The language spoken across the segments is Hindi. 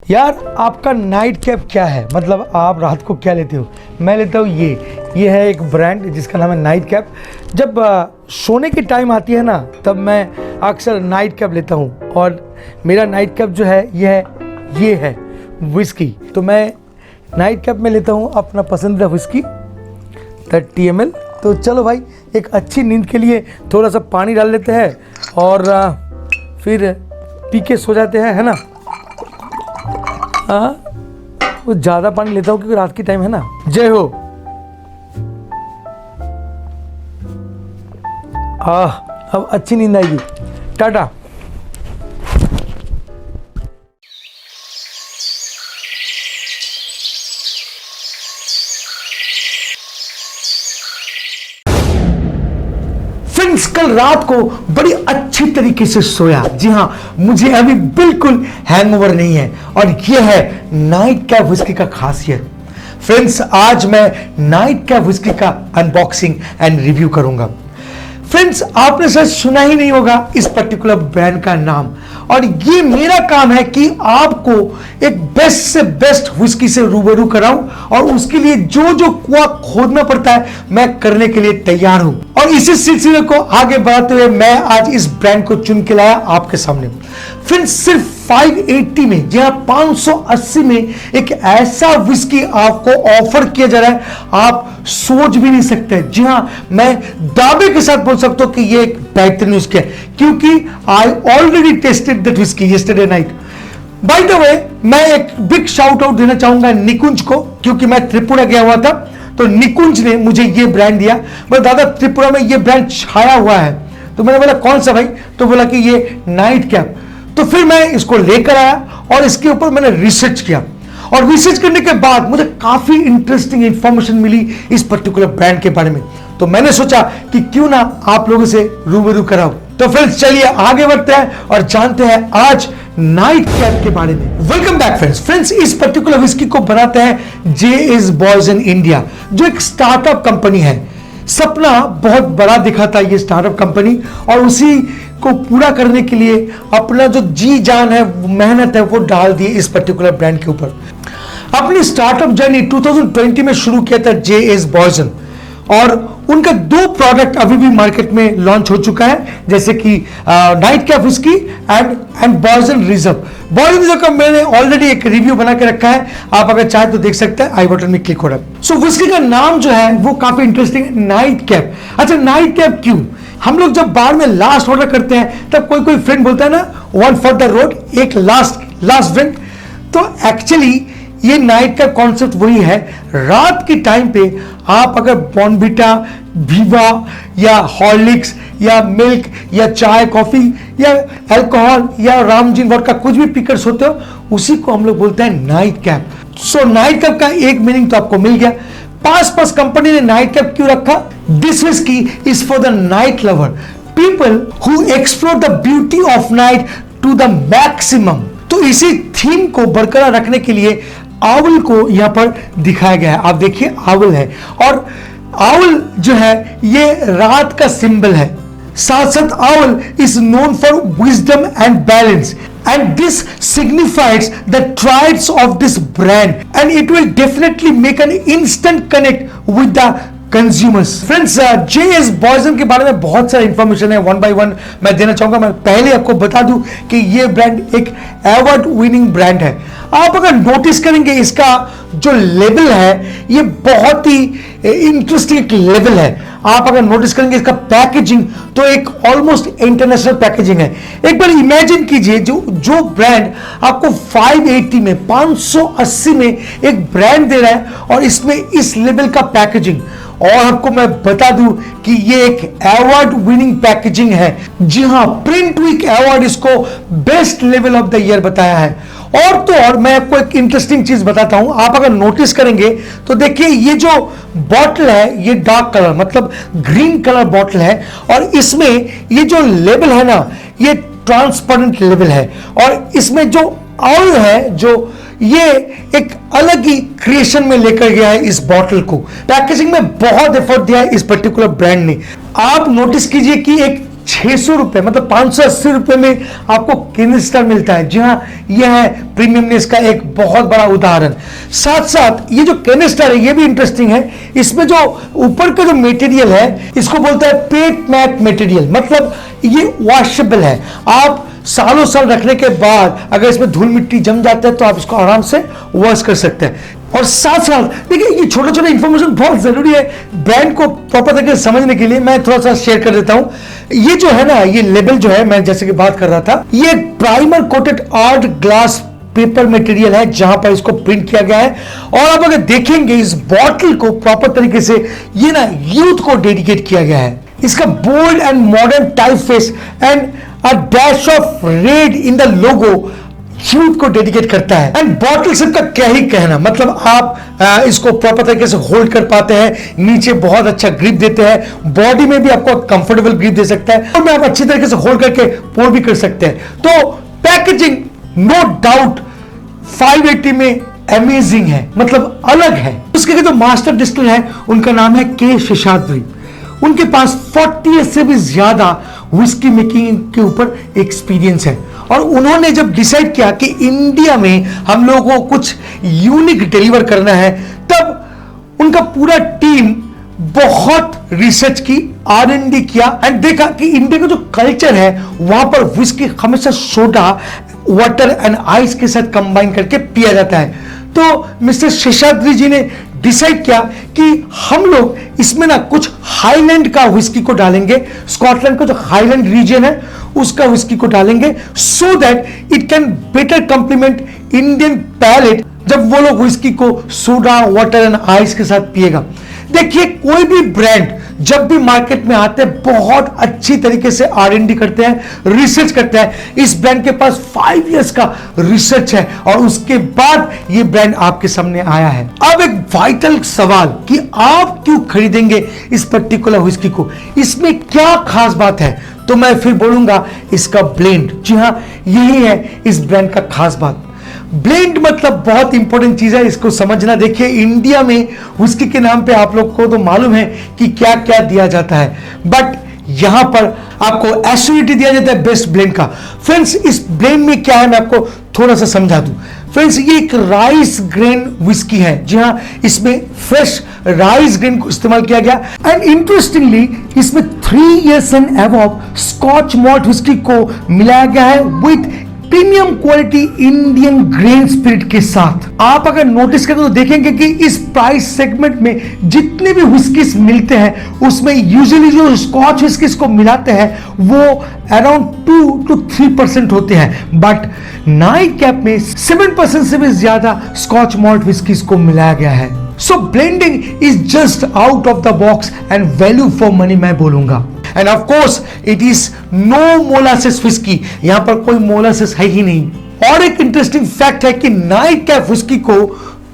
यार आपका नाइट कैप क्या है, मतलब आप रात को क्या लेते हो? मैं लेता हूँ ये है एक ब्रांड जिसका नाम है नाइट कैप। जब सोने की टाइम आती है ना तब मैं अक्सर नाइट कैप लेता हूँ और मेरा नाइट कैप जो है ये है विस्की। तो मैं नाइट कैप में लेता हूँ अपना पसंदीदा विस्की 30 ml। तो चलो भाई एक अच्छी नींद के लिए थोड़ा सा पानी डाल लेते हैं और फिर पी के सो जाते हैं, है ना। हाँ वो ज़्यादा पानी लेता हूँ क्योंकि रात की टाइम है ना। जय हो। अब अच्छी नींद आएगी। टाटा। फ्रेंड्स कल रात को बड़ी अच्छी तरीके से सोया। जी हाँ, मुझे अभी बिल्कुल हैंगओवर नहीं है और यह है नाइट कैप विस्की का खासियत। फ्रेंड्स आज मैं नाइट कैप विस्की का अनबॉक्सिंग एंड रिव्यू करूंगा। फ्रेंड्स आपने शायद सुना ही नहीं होगा इस पर्टिकुलर ब्रांड का नाम, और ये मेरा काम है कि आपको एक बेस्ट से बेस्ट विस्की से रूबरू कराऊं और उसके लिए जो जो कुआं खोदना पड़ता है मैं करने के लिए तैयार हूं। और इसी सिलसिले को आगे बढ़ाते हुए मैं आज इस ब्रांड को चुन के लाया आपके सामने। फ्रेंड्स सिर्फ 580 में, जी हाँ 580 में एक ऐसा विस्की आपको ऑफर किया जा रहा है, आप सोच भी नहीं सकते। जी हाँ मैं दावे के साथ बोल सकता हूं कि ये एक बेहतरीन विस्की है क्योंकि I already tested that whisky yesterday night. By the way मैं एक बिग शाउट आउट देना चाहूंगा निकुंज को, क्योंकि मैं त्रिपुरा गया हुआ था तो निकुंज ने मुझे ये ब्रांड दिया। बोला दादा त्रिपुरा में ये ब्रांड छाया हुआ है। तो मैंने बोला कौन सा भाई? तो बोला कि ये नाइट कैप। तो फिर मैं इसको लेकर आया और इसके ऊपर मैंने रिसर्च किया और रिसर्च करने के बाद मुझे काफी इंटरेस्टिंग इंफॉर्मेशन मिली इस पर्टिकुलर ब्रांड के बारे में। तो मैंने सोचा कि क्यों ना आप लोगों से रूबरू कराऊं। तो फ्रेंड्स चलिए आगे बढ़ते हैं और जानते हैं आज नाइट कैप के बारे में। Welcome back friends. इस पर्टिकुलर विस्की को बनाते हैं J.S. Boysen इंडिया, जो एक स्टार्टअप कंपनी है। सपना बहुत बड़ा दिखा था ये स्टार्टअप कंपनी और उसी को पूरा करने के लिए अपना जो जी जान है, मेहनत है, वो डाल दी इस पर्टिकुलर ब्रांड के ऊपर। अपनी स्टार्टअप जर्नी 2020 में शुरू किया था J.S. Boysen और उनका 2 प्रोडक्ट अभी भी मार्केट में लॉन्च हो चुका है, जैसे कि नाइट कैप विस्की एंड बॉयजन रिजर्व। बॉयजन रिजर्व का मैंने ऑलरेडी एक रिव्यू बना के रखा है, आप अगर चाहे तो देख सकते हैं, आई बटन में क्लिक हो रहा है। सो विस्की का नाम जो है वो काफी इंटरेस्टिंग है, नाइट कैप। अच्छा नाइट कैप क्यों? हम लोग जब बार में लास्ट ऑर्डर करते हैं तब कोई फ्रेंड बोलता है ना वन फॉर द रोड, एक लास्ट ड्रिंक। तो एक्चुअली ये नाइट का कॉन्सेप्ट वही है। रात के टाइम पे आप अगर बॉर्नविटा, वीवा या हॉर्लिक्स या मिल्क या चाय कॉफी या अल्कोहल या रामजीन वोडका कुछ भी पीकर सोते हो, उसी को हम लोग बोलते हैं night cap. So night cap का एक मीनिंग तो आपको मिल गया। पास कंपनी ने नाइट कैप क्यों रखा? This whisky is for the night lover, people who explore the beauty of night to the maximum. तो इसी थीम को बरकरार रखने के लिए आउल को यहां पर दिखाया गया है। आप देखिए आउल है और आउल जो है ये रात का सिंबल है। साथ साथ owl is known for wisdom and balance and this signifies the traits of this brand and it will definitely make an instant connect with the consumers. Friends, J.S. Boysen के बारे में बहुत सारा इंफॉर्मेशन है, वन बाय वन मैं देना चाहूंगा। मैं पहले आपको बता दूं कि ये ब्रांड एक अवार्ड विनिंग ब्रांड है। आप अगर नोटिस करेंगे इसका जो लेवल है ये बहुत ही इंटरेस्टिंग लेवल है। आप अगर नोटिस करेंगे इसका पैकेजिंग तो एक ऑलमोस्ट इंटरनेशनल पैकेजिंग है। एक बार इमेजिन कीजिए जो ब्रांड आपको 580 में 580 में एक ब्रांड दे रहा है और इसमें इस लेवल का पैकेजिंग। और आपको मैं बता दूं कि ये एक अवार्ड विनिंग पैकेजिंग है। जी हां, प्रिंट वीक अवार्ड इसको best level of the year बताया है। और तो और मैं आपको एक इंटरेस्टिंग चीज बताता हूं। आप अगर नोटिस करेंगे तो देखिए ये जो बॉटल है ये डार्क कलर मतलब ग्रीन कलर बॉटल है और इसमें ये जो लेबल है ना ये ट्रांसपेरेंट लेवल है और इसमें जो आउल है जो ये एक अलग ही क्रिएशन में लेकर गया है इस बॉटल को। पैकेजिंग में बहुत एफर्ट दिया है इस पर्टिकुलर ब्रांड ने। आप नोटिस कीजिए कि एक ₹600 मतलब 580 रुपए में आपको कैनिस्टर मिलता है। जी हाँ, यह है प्रीमियमनेस का एक बहुत बड़ा उदाहरण। साथ साथ ये जो कैनिस्टर है ये भी इंटरेस्टिंग है। इसमें जो ऊपर का जो मटेरियल है इसको बोलता है पेट मैट मटेरियल, मतलब ये वॉशेबल है। आप सालों साल रखने के बाद अगर इसमें धूल मिट्टी जम जाता है तो आप इसको आराम से वॉश कर सकते हैं। और साथ साथ देखिए, ये छोटा छोटा इंफॉर्मेशन बहुत जरूरी है ब्रांड को प्रॉपर तरीके से समझने के लिए। मैं थोड़ा सा शेयर कर देता हूं। ये जो है ना, ये लेबल जो है, मैं जैसे कि बात कर रहा था, ये primer coated art glass paper material है जहां पर इसको प्रिंट किया गया है। और आप अगर देखेंगे इस बॉटल को प्रॉपर तरीके से, ये ना यूथ को डेडिकेट किया गया है। इसका bold and modern typeface and a dash of red in the logo youth को डेडिकेट करता है। एंड बॉटल सिप का क्या ही कहना, मतलब आप इसको प्रॉपर तरीके से होल्ड कर पाते हैं, नीचे बहुत अच्छा ग्रिप देते हैं, बॉडी में भी आपको कंफर्टेबल ग्रिप दे सकता है, और में आप अच्छी तरीके से होल्ड करके पोर भी कर सकते हैं। तो पैकेजिंग नो डाउट 580 में अमेजिंग है, मतलब अलग है। उसके जो मास्टर डिस्टिलर है उनका नाम है के शेषाद्री। उनके पास 40 से भी ज्यादा विस्की मेकिंग के ऊपर एक्सपीरियंस है। और उन्होंने जब डिसाइड किया कि इंडिया में हम लोगों को कुछ यूनिक डिलीवर करना है, तब उनका पूरा टीम बहुत रिसर्च की, R&D किया एंड देखा कि इंडिया का जो कल्चर है वहां पर विस्की हमेशा सोडा, वाटर एंड आइस के साथ कंबाइन करके पिया जाता है। तो मिस्टर शेषाद्री जी ने डिसाइड किया कि हम लोग इसमें ना कुछ हाईलैंड का विस्की को डालेंगे, स्कॉटलैंड का जो हाईलैंड रीजन है उसका विस्की को डालेंगे, so that it can better complement Indian palate जब वो लोग विस्की को सोडा, वाटर एंड आइस के साथ पिएगा। देखिए, कोई भी ब्रांड जब भी मार्केट में आते हैं बहुत अच्छी तरीके से R&D करते हैं, रिसर्च करते हैं। इस ब्रांड के पास 5 इयर्स का रिसर्च है और उसके बाद ये ब्रांड आपके सामने आया है। अब एक वाइटल सवाल कि आप क्यों खरीदेंगे इस पर्टिकुलर विस्की को, इसमें क्या खास बात है? तो मैं फिर बोलूंगा इसका ब्लेंड। जी हां, यही है इस ब्रांड का खास बात। ब्लेंड मतलब बहुत इंपॉर्टेंट चीज है, इसको समझना। देखिए, इंडिया में विस्की के नाम पे आप लोग को तो मालूम है कि क्या क्या दिया जाता है, बट यहां पर आपको एसिडिटी दिया जाता है बेस्ट ब्लेंड का। फ्रेंड्स, इस ब्लेंड में क्या है मैं आपको थोड़ा सा समझा दूं। फ्रेंड्स, ये एक राइस ग्रेन विस्की है। जी हाँ, इसमें फ्रेश राइस ग्रेन को इस्तेमाल किया गया। एंड इंटरेस्टिंगली इसमें 3 years and above scotch malt whisky को मिलाया गया है with premium quality Indian grain spirit के साथ। आप अगर नोटिस करें तो देखेंगे कि इस प्राइस सेगमेंट में जितने भी विस्कीज मिलते हैं उसमें यूजुअली जो स्कॉच विस्कीज को मिलाते हैं वो अराउंड 2 to 3% होते हैं, बट नाइट कैप में 7% से भी ज्यादा स्कॉच मॉल्ट विस्कीज को मिलाया गया है। So blending is just out of the box and value for money मैं बोलूंगा। And of course it is no molasses whisky, यहां पर कोई मोलासिस है ही नहीं। और एक इंटरेस्टिंग फैक्ट है कि नाइट कैप विस्की को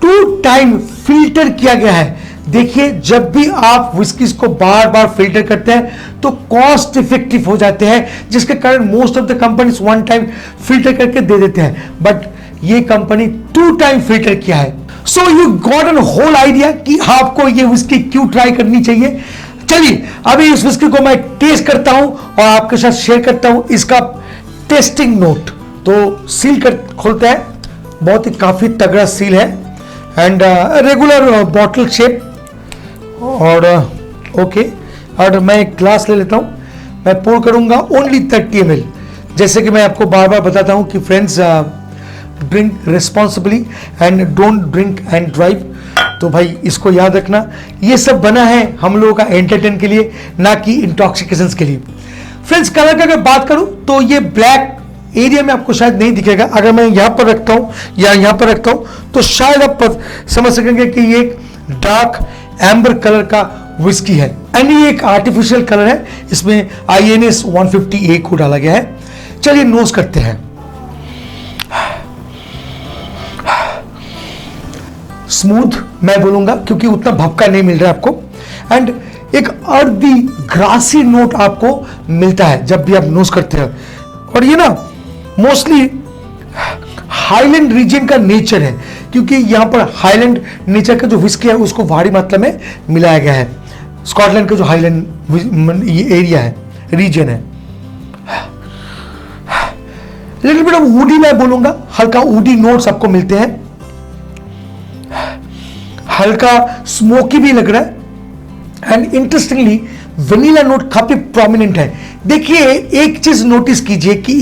2 टाइम फिल्टर किया गया है। देखिए, जब भी आप विस्कीज को बार बार फिल्टर करते हैं तो कॉस्ट इफेक्टिव हो जाते हैं, जिसके कारण most of the companies 1 time filter करके दे देते हैं, बट ये कंपनी 2 टाइम फिल्टर किया है। So you got an whole idea कि आपको ये विस्की क्यों ट्राई करनी चाहिए। चलिए, अभी इस विस्की को मैं टेस्ट करता हूं और आपके साथ शेयर करता हूं इसका टेस्टिंग नोट। तो सील कर खोलते हैं, बहुत ही काफी तगड़ा सील है एंड रेगुलर बॉटल शेप। और ओके, और मैं एक ग्लास ले लेता हूं, मैं पोर करूंगा ओनली 30 ml। जैसे कि मैं आपको बार बार बताता हूं कि friends, drink responsibly and don't drink and drive. तो भाई इसको याद रखना, ये सब बना है हम लोगों का एंटरटेन के लिए, ना कि इंटॉक्सिकेशन के लिए। फ्रेंड्स, कलर की अगर बात करूं तो ये ब्लैक एरिया में आपको शायद नहीं दिखेगा। अगर मैं यहां पर रखता हूं या यहां पर रखता हूं तो शायद आप समझ सकेंगे कि ये एक डार्क एम्बर कलर का विस्की है एंड ये एक आर्टिफिशियल कलर है। इसमें INS 150A को डाला गया है। चलिए नोज करते हैं। स्मूथ मैं बोलूंगा क्योंकि उतना भपका नहीं मिल रहा है आपको, एंड एक अर्दी ग्रासी नोट आपको मिलता है जब भी आप नोज करते हैं। और ये ना मोस्टली हाईलैंड रीजन का नेचर है, क्योंकि यहां पर हाईलैंड नेचर का जो विस्की है उसको भारी मात्रा में मिलाया गया है। स्कॉटलैंड का जो हाईलैंड एरिया है, रीजन है। लिटिल बिट ऑफ वुडी मैं बोलूंगा, हल्का वुडी नोट्स आपको मिलते हैं, हल्का स्मोकी भी लग रहा है एंड इंटरेस्टिंगली वनीला नोट काफी प्रोमिनेंट है। देखिए एक चीज नोटिस कीजिए कि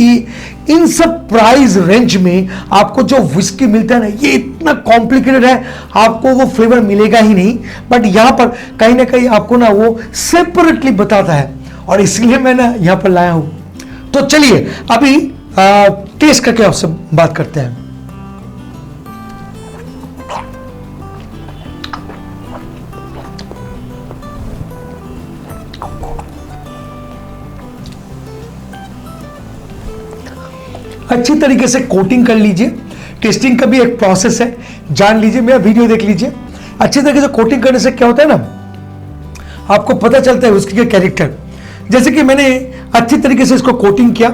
इन सब प्राइस रेंज में आपको जो विस्की मिलता है ना, ये इतना कॉम्प्लिकेटेड है, आपको वो फ्लेवर मिलेगा ही नहीं, बट यहां पर कहीं ना कहीं आपको ना वो सेपरेटली बताता है और इसलिए मैं ना यहां पर लाया हूं। तो चलिए अभी टेस्ट करके आपसे बात करते हैं। अच्छी तरीके से कोटिंग कर लीजिए, टेस्टिंग का भी एक प्रोसेस है, जान लीजिए, मेरा वीडियो देख लीजिए। अच्छी तरीके से कोटिंग करने से क्या होता है ना, आपको पता चलता है उसके कैरेक्टर। जैसे कि मैंने अच्छी तरीके से इसको कोटिंग किया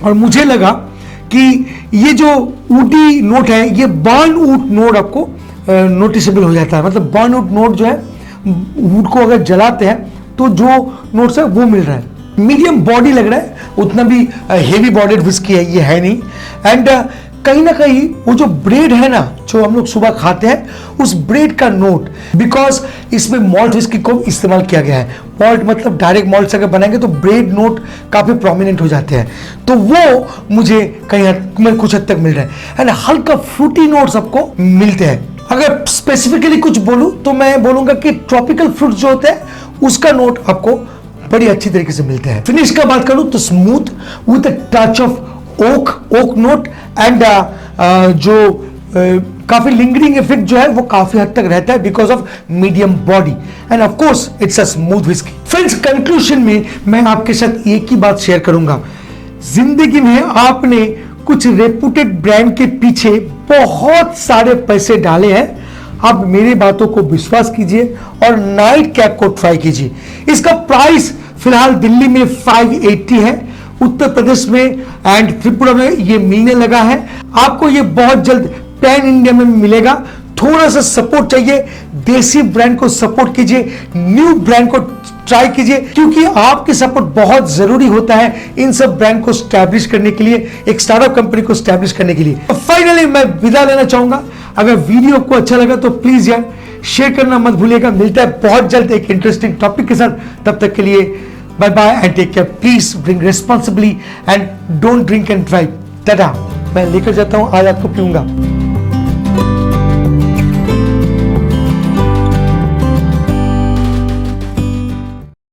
और मुझे लगा कि ये जो वुडी नोट है, ये बर्नवुड नोट आपको नोटिसेबल हो जाता है। मतलब बर्नवुड नोट जो है, वुड को अगर जलाते हैं तो जो नोट्स है वो मिल रहा है। मीडियम बॉडी लग रहा है, उतना भी हेवी बॉडीड विस्की है ये है नहीं। एंड कहीं ना कहीं वो जो ब्रेड है ना, जो हम लोग सुबह खाते हैं, उस ब्रेड का नोट, बिकॉज इसमें मॉल्ट विस्की को इस्तेमाल किया गया है। मॉल्ट मतलब डायरेक्ट मॉल्ट से अगर बनाएंगे तो ब्रेड नोट काफी प्रोमिनेंट हो जाते हैं, तो वो मुझे कहीं कुछ हद तक मिल रहा है। एंड हल्का फ्रूटी नोट्स आपको मिलते हैं। अगर स्पेसिफिकली कुछ बोलूं तो मैं बोलूंगा कि ट्रॉपिकल फ्रूट जो होते हैं उसका नोट आपको बड़ी अच्छी तरीके से मिलते हैं। फिनिश का बात करूं तो smooth with a touch of oak note and जो काफी लिंगरिंग इफेक्ट जो है वो काफी हद तक रहता है because of medium body and of course it's a smooth whisky. Friends conclusion में मैं आपके साथ एक ही बात शेयर करूंगा, जिंदगी में आपने कुछ रेपुटेड ब्रांड के पीछे बहुत सारे पैसे डाले हैं, आप मेरी बातों को विश्वास कीजिए और नाइट कैप को ट्राई कीजिए। इसका प्राइस फिलहाल दिल्ली में 580 है, उत्तर प्रदेश में एंड त्रिपुरा में ये मिलने लगा है। आपको ये बहुत जल्द पैन इंडिया में मिलेगा। थोड़ा सा सपोर्ट चाहिए, देसी ब्रांड को सपोर्ट कीजिए, न्यू ब्रांड को ट्राई कीजिए, क्योंकि आपकी सपोर्ट बहुत जरूरी होता है इन सब ब्रांड को स्टैब्लिश करने के लिए, एक स्टार्टअप कंपनी को स्टैब्लिश करने के लिए। तो फाइनली मैं विदा लेना चाहूंगा। अगर वीडियो को अच्छा लगा तो प्लीज यार शेयर करना मत भूलिएगा। मिलता है बहुत जल्द एक इंटरेस्टिंग टॉपिक के साथ, तब तक के लिए bye bye and take care. Please drink responsibly and don't drink and drive. टाटा। मैं लेकर जाता हूं, आज आपको पीऊंगा।